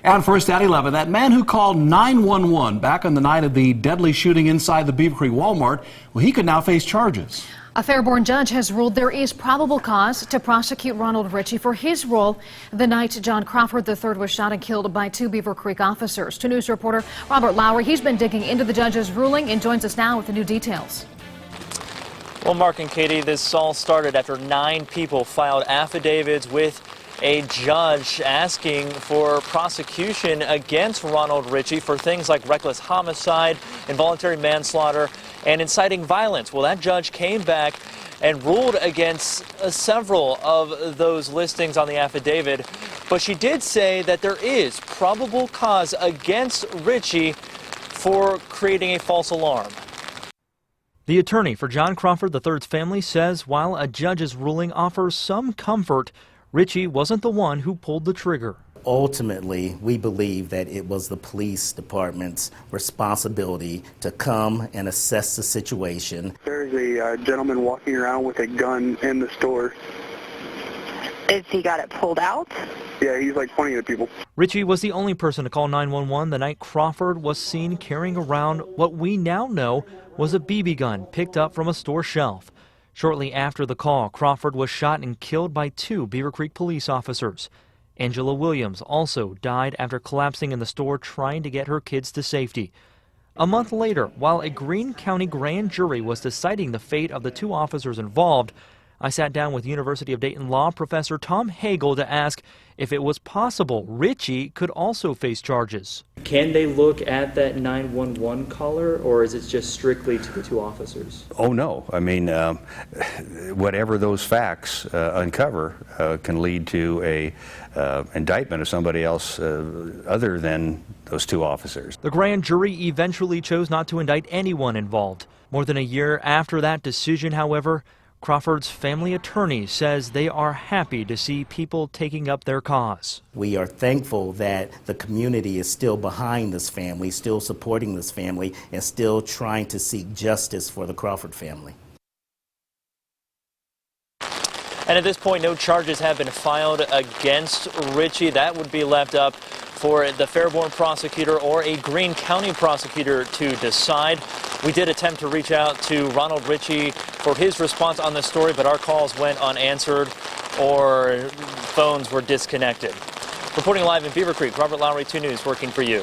And first at 11, that man who called 911 back on the night of the deadly shooting inside the Beaver Creek Walmart, well, he could now face charges. A Fairborn judge has ruled there is probable cause to prosecute Ronald Ritchie for his role the night John Crawford III was shot and killed by 2 Beaver Creek officers. 2 News reporter Robert Lowry, he's been digging into the judge's ruling and joins us now with the new details. Well, Mark and Katie, this all started after 9 people filed affidavits with a judge asking for prosecution against Ronald Ritchie for things like reckless homicide, involuntary manslaughter, and inciting violence. Well, that judge came back and ruled against several of those listings on the affidavit, but she did say that there is probable cause against Ritchie for creating a false alarm. The attorney for John Crawford III's family says while a judge's ruling offers some comfort, Ritchie wasn't the one who pulled the trigger. Ultimately, we believe that it was the police department's responsibility to come and assess the situation. There's a gentleman walking around with a gun in the store. Is he got it pulled out? Yeah, he's like pointing at people. Ritchie was the only person to call 911 the night Crawford was seen carrying around what we now know was a BB gun picked up from a store shelf. Shortly after the call, Crawford was shot and killed by 2 Beaver Creek police officers. Angela Williams also died after collapsing in the store trying to get her kids to safety. A month later, while a Greene County grand jury was deciding the fate of the 2 officers involved, I sat down with University of Dayton law professor Tom Hagel to ask if it was possible Ritchie could also face charges. Can they look at that 911 caller, or is it just strictly to the 2 officers? Oh, no. I mean, whatever those facts uncover can lead to a indictment of somebody else other than those 2 officers. The grand jury eventually chose not to indict anyone involved. More than a year after that decision, however, Crawford's family attorney says they are happy to see people taking up their cause. We are thankful that the community is still behind this family, still supporting this family, and still trying to seek justice for the Crawford family. And at this point, no charges have been filed against Ritchie. That would be left up for the Fairborn prosecutor or a Greene County prosecutor to decide. We did attempt to reach out to Ronald Ritchie for his response on this story, but our calls went unanswered or phones were disconnected. Reporting live in Beaver Creek, Robert Lowry, 2 News, working for you.